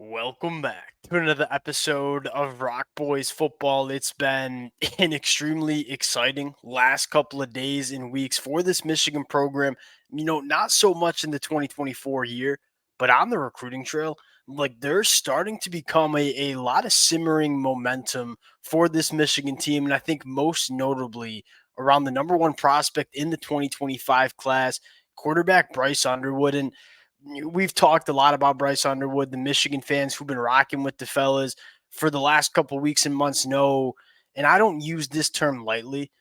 Welcome back to another episode of Rock Boys Football. It's been an extremely exciting last couple of days and weeks for this Michigan program. Not so much in the 2024 year, but on the recruiting trail, like there's starting to become a lot of simmering momentum for this Michigan team. And I think most notably around the number one prospect in the 2025 class, quarterback Bryce Underwood. And we've talked a lot about Bryce Underwood. The Michigan fans who've been rocking with the fellas for the last couple weeks and months know, and I don't use this term lightly.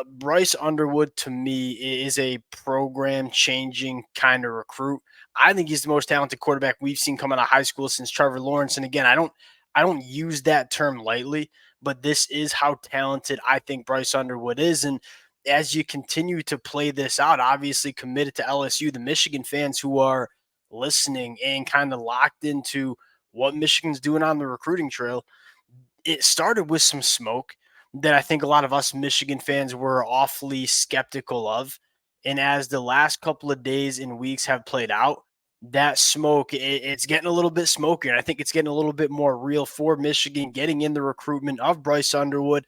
Bryce Underwood to me is a program changing kind of recruit. I think he's the most talented quarterback we've seen come out of high school since Trevor Lawrence. And again, I don't use that term lightly, but this is how talented I think Bryce Underwood is. And as you continue to play this out, obviously committed to LSU, the Michigan fans who are listening and kind of locked into what Michigan's doing on the recruiting trail, it started with some smoke that I think a lot of us Michigan fans were awfully skeptical of. And as the last couple of days and weeks have played out, that smoke, it's getting a little bit smokier. And I think it's getting a little bit more real for Michigan getting in the recruitment of Bryce Underwood.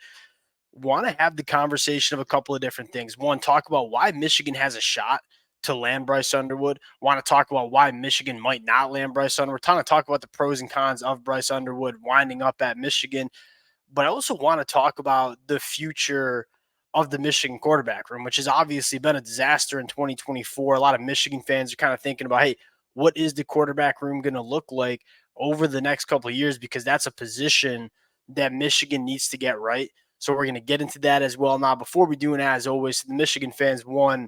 Want to have the conversation of a couple of different things. One, talk about why Michigan has a shot to land Bryce Underwood. Want to talk about why Michigan might not land Bryce Underwood. We're to talk about the pros and cons of Bryce Underwood winding up at Michigan. But I also want to talk about the future of the Michigan quarterback room, which has obviously been a disaster in 2024. A lot of Michigan fans are kind of thinking about, hey, what is the quarterback room going to look like over the next couple of years? Because that's a position that Michigan needs to get right. So we're going to get into that as well. Now, before we do, and as always, the Michigan fans, one,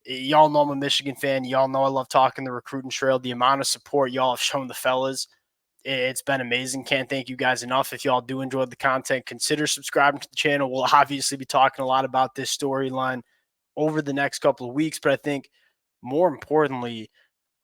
y'all know I'm a Michigan fan. Y'all know I love talking the recruiting trail. The amount of support y'all have shown the fellas, it's been amazing. Can't thank you guys enough. If y'all do enjoy the content, consider subscribing to the channel. We'll obviously be talking a lot about this storyline over the next couple of weeks, but I think more importantly,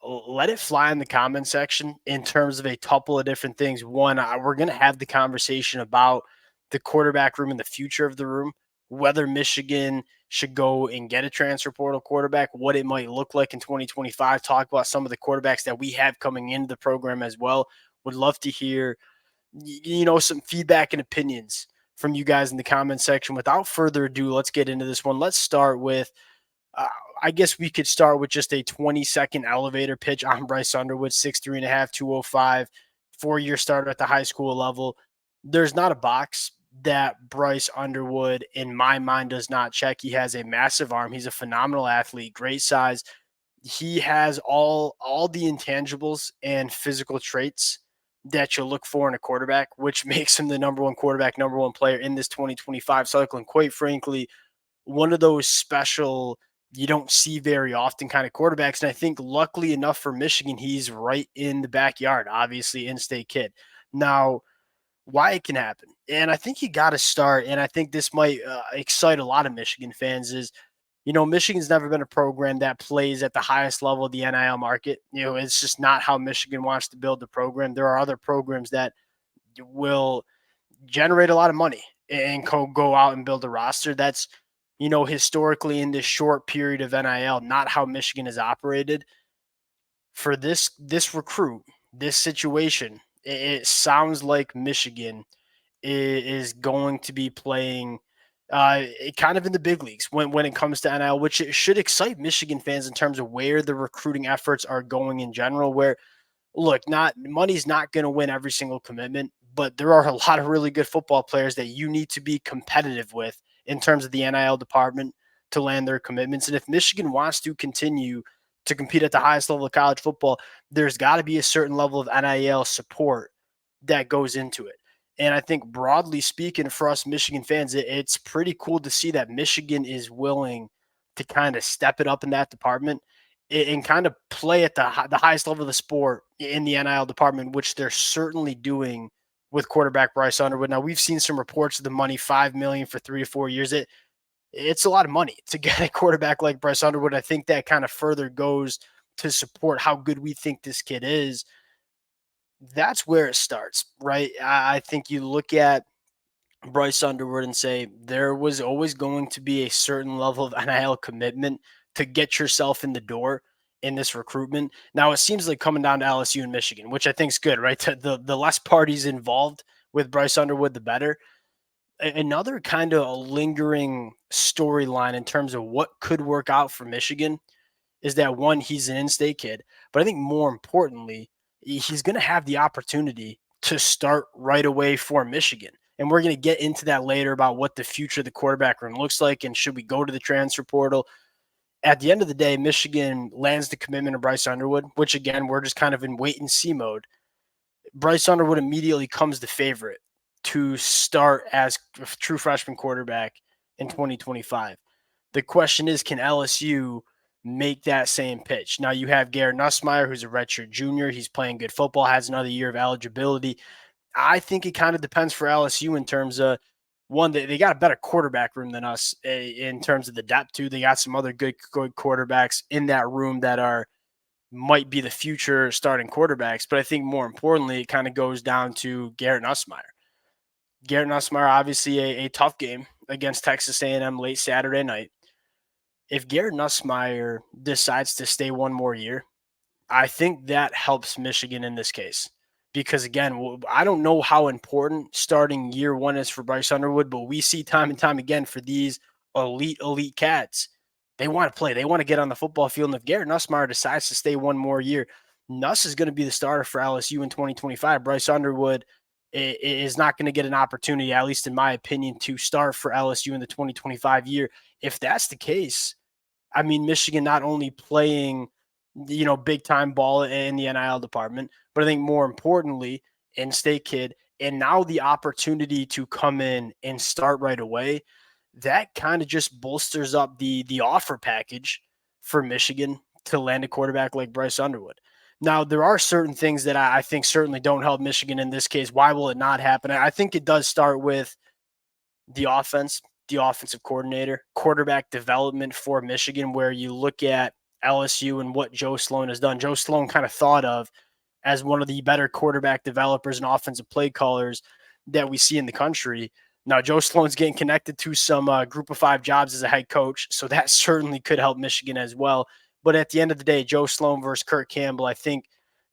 let it fly in the comment section in terms of a couple of different things. One, we're going to have the conversation about the quarterback room and the future of the room, whether Michigan should go and get a transfer portal quarterback, what it might look like in 2025. Talk about some of the quarterbacks that we have coming into the program as well. Would love to hear, some feedback and opinions from you guys in the comment section. Without further ado, let's get into this one. Let's start with uh, I guess we could start with just a 20-second elevator pitch on Bryce Underwood, 6'3.5", 205, 4-year starter at the high school level. There's not a box that Bryce Underwood, in my mind, does not check. He has a massive arm. He's a phenomenal athlete, great size. He has all the intangibles and physical traits that you look for in a quarterback, which makes him the number one quarterback, number one player in this 2025 cycle. And quite frankly, one of those special you don't see very often kind of quarterbacks. And I think luckily enough for Michigan, he's right in the backyard, obviously in-state kid. Now, why it can happen, and I think you got to start, and I think this might excite a lot of Michigan fans is, Michigan's never been a program that plays at the highest level of the NIL market. It's just not how Michigan wants to build the program. There are other programs that will generate a lot of money and go out and build a roster. That's, historically in this short period of NIL, not how Michigan has operated. For this recruit, this situation, it sounds like Michigan is going to be playing kind of in the big leagues when it comes to NIL, which it should excite Michigan fans in terms of where the recruiting efforts are going in general. Where look, not money's not going to win every single commitment, but there are a lot of really good football players that you need to be competitive with in terms of the NIL department to land their commitments. And if Michigan wants to continue to compete at the highest level of college football, there's got to be a certain level of NIL support that goes into it. And I think broadly speaking, for us Michigan fans, it's pretty cool to see that Michigan is willing to kind of step it up in that department and kind of play at the highest level of the sport in the NIL department, which they're certainly doing with quarterback Bryce Underwood. Now we've seen some reports of the money, $5 million for 3 to 4 years. It's a lot of money to get a quarterback like Bryce Underwood. I think that kind of further goes to support how good we think this kid is. That's where it starts, right? I think you look at Bryce Underwood and say there was always going to be a certain level of NIL commitment to get yourself in the door. in this recruitment. Now it seems like coming down to LSU and Michigan, which I think is good, right? The less parties involved with Bryce Underwood, the better. Another kind of a lingering storyline in terms of what could work out for Michigan is that one, he's an in-state kid, but I think more importantly, he's going to have the opportunity to start right away for Michigan. And we're going to get into that later about what the future of the quarterback room looks like and should we go to the transfer portal. At the end of the day, Michigan lands the commitment of Bryce Underwood, which again, we're just kind of in wait and see mode. Bryce Underwood immediately comes the favorite to start as a true freshman quarterback in 2025. The question is, can LSU make that same pitch? Now you have Garrett Nussmeier, who's a redshirt junior. He's playing good football, has another year of eligibility. I think it kind of depends for LSU in terms of one, they got a better quarterback room than us in terms of the depth too. They got some other good quarterbacks in that room that are might be the future starting quarterbacks. But I think more importantly, it kind of goes down to Garrett Nussmeier. Garrett Nussmeier, obviously a tough game against Texas A&M late Saturday night. If Garrett Nussmeier decides to stay one more year, I think that helps Michigan in this case. Because again, I don't know how important starting year one is for Bryce Underwood, but we see time and time again for these elite cats, they want to play. They want to get on the football field. And if Garrett Nussmeier decides to stay one more year, Nuss is going to be the starter for LSU in 2025. Bryce Underwood is not going to get an opportunity, at least in my opinion, to start for LSU in the 2025 year. If that's the case, I mean, Michigan not only playing, big time ball in the NIL department, but I think more importantly, in-state kid, and now the opportunity to come in and start right away, that kind of just bolsters up the offer package for Michigan to land a quarterback like Bryce Underwood. Now, there are certain things that I think certainly don't help Michigan in this case. Why will it not happen? I think it does start with the offense, the offensive coordinator, quarterback development for Michigan, where you look at LSU and what Joe Sloan has done. Joe Sloan kind of thought of as one of the better quarterback developers and offensive play callers that we see in the country. Now, Joe Sloan's getting connected to some group of 5 jobs as a head coach, so that certainly could help Michigan as well. But at the end of the day, Joe Sloan versus Kurt Campbell, I think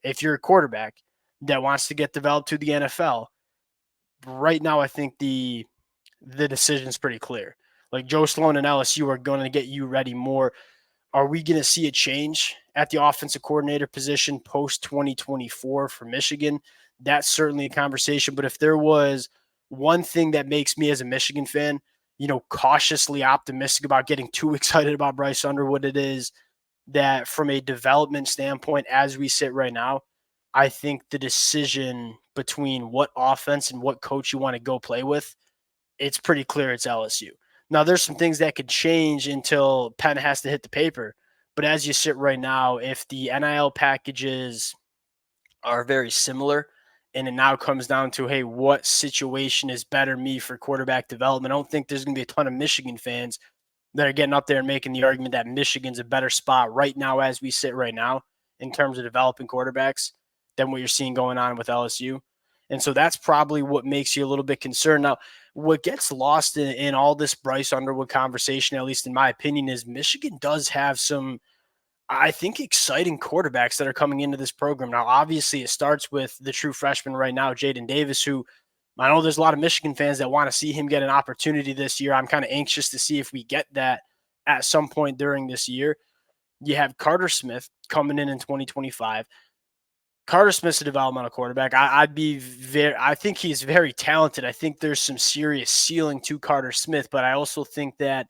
if you're a quarterback that wants to get developed to the NFL, right now I think the decision's pretty clear. Like Joe Sloan and LSU are going to get you ready more. Are we going to see a change at the offensive coordinator position post 2024 for Michigan? That's certainly a conversation. But if there was one thing that makes me as a Michigan fan, cautiously optimistic about getting too excited about Bryce Underwood, it is that from a development standpoint, as we sit right now, I think the decision between what offense and what coach you want to go play with, it's pretty clear it's LSU. Now, there's some things that could change until pen has to hit the paper. But as you sit right now, if the NIL packages are very similar and it now comes down to, hey, what situation is better me for quarterback development? I don't think there's going to be a ton of Michigan fans that are getting up there and making the argument that Michigan's a better spot right now as we sit right now in terms of developing quarterbacks than what you're seeing going on with LSU. And so that's probably what makes you a little bit concerned. Now, what gets lost in all this Bryce Underwood conversation, at least in my opinion, is Michigan does have some, I think, exciting quarterbacks that are coming into this program. Now, obviously, it starts with the true freshman right now, Jaden Davis, who I know there's a lot of Michigan fans that want to see him get an opportunity this year. I'm kind of anxious to see if we get that at some point during this year. You have Carter Smith coming in 2025. Carter Smith's a developmental quarterback. I think he's very talented. I think there's some serious ceiling to Carter Smith, but I also think that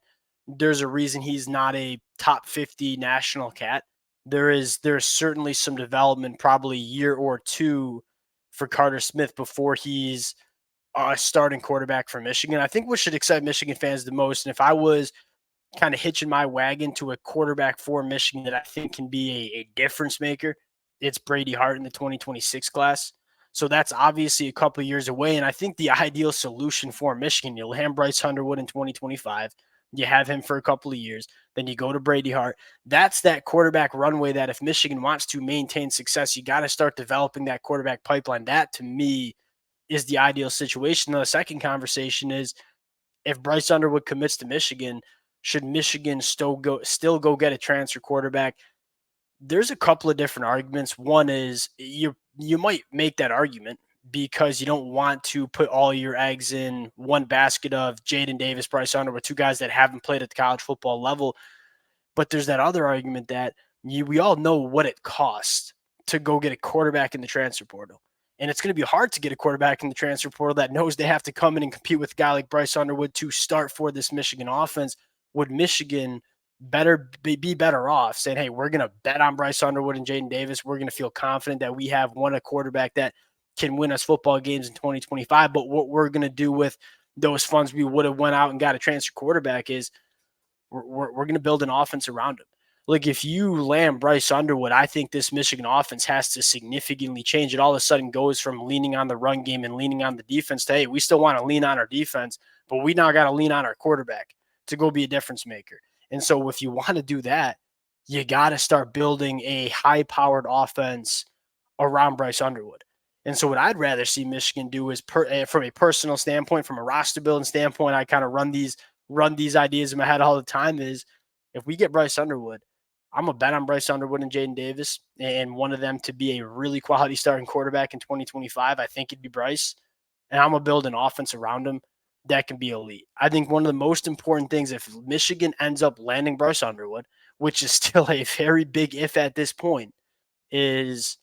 there's a reason he's not a top 50 national cat. There's certainly some development, probably a year or two for Carter Smith before he's a starting quarterback for Michigan. I think what should excite Michigan fans the most, and if I was kind of hitching my wagon to a quarterback for Michigan that I think can be a difference maker, it's Brady Hart in the 2026 class. So that's obviously a couple of years away. And I think the ideal solution for Michigan, you land Bryce Underwood in 2025. You have him for a couple of years. Then you go to Brady Hart. That's that quarterback runway that if Michigan wants to maintain success, you got to start developing that quarterback pipeline. That, to me, is the ideal situation. Now, the second conversation is if Bryce Underwood commits to Michigan, should Michigan still go get a transfer quarterback? There's a couple of different arguments. One is you might make that argument because you don't want to put all your eggs in one basket of Jaden Davis, Bryce Underwood, two guys that haven't played at the college football level. But there's that other argument that we all know what it costs to go get a quarterback in the transfer portal. And it's going to be hard to get a quarterback in the transfer portal that knows they have to come in and compete with a guy like Bryce Underwood to start for this Michigan offense. Would Michigan be better off saying, hey, we're going to bet on Bryce Underwood and Jaden Davis. We're going to feel confident that we have a quarterback that can win us football games in 2025. But what we're going to do with those funds we would have went out and got a transfer quarterback is we're going to build an offense around him. Like if you land Bryce Underwood, I think this Michigan offense has to significantly change. It all of a sudden goes from leaning on the run game and leaning on the defense to, hey, we still want to lean on our defense, but we now got to lean on our quarterback to go be a difference maker. And so if you want to do that, you got to start building a high-powered offense around Bryce Underwood. And so what I'd rather see Michigan do is from a personal standpoint, from a roster building standpoint, I kind of run these ideas in my head all the time is if we get Bryce Underwood, I'm going to bet on Bryce Underwood and Jaden Davis and one of them to be a really quality starting quarterback in 2025. I think it'd be Bryce. And I'm going to build an offense around him that can be elite. I think one of the most important things, if Michigan ends up landing Bryce Underwood, which is still a very big if at this point, is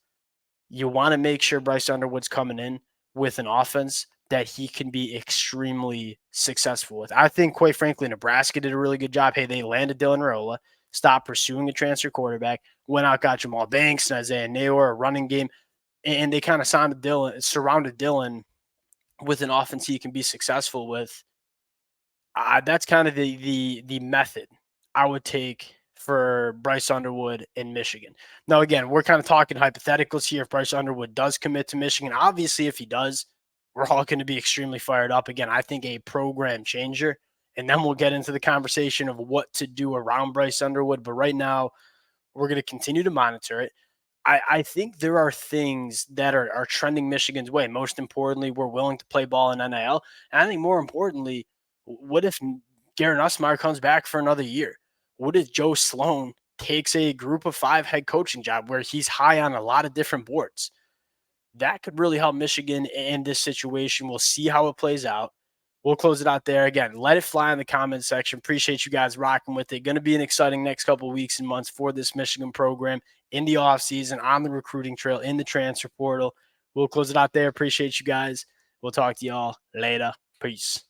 you want to make sure Bryce Underwood's coming in with an offense that he can be extremely successful with. I think, quite frankly, Nebraska did a really good job. Hey, they landed Dylan Raiola, stopped pursuing a transfer quarterback, went out, got Jamal Banks and Isaiah Nayor, a running game, and they kind of surrounded Dylan with an offense he can be successful with. That's kind of the method I would take for Bryce Underwood in Michigan. Now, again, we're kind of talking hypotheticals here. If Bryce Underwood does commit to Michigan, obviously, if he does, we're all going to be extremely fired up. Again, I think a program changer. And then we'll get into the conversation of what to do around Bryce Underwood. But right now, we're going to continue to monitor it. I think there are things that are trending Michigan's way. Most importantly, we're willing to play ball in NIL. And I think more importantly, what if Garrett Nussmeier comes back for another year? What if Joe Sloan takes a group of 5 head coaching job where he's high on a lot of different boards? That could really help Michigan in this situation. We'll see how it plays out. We'll close it out there. Again, let it fly in the comment section. Appreciate you guys rocking with it. Going to be an exciting next couple of weeks and months for this Michigan program in the offseason, on the recruiting trail, in the transfer portal. We'll close it out there. Appreciate you guys. We'll talk to y'all later. Peace.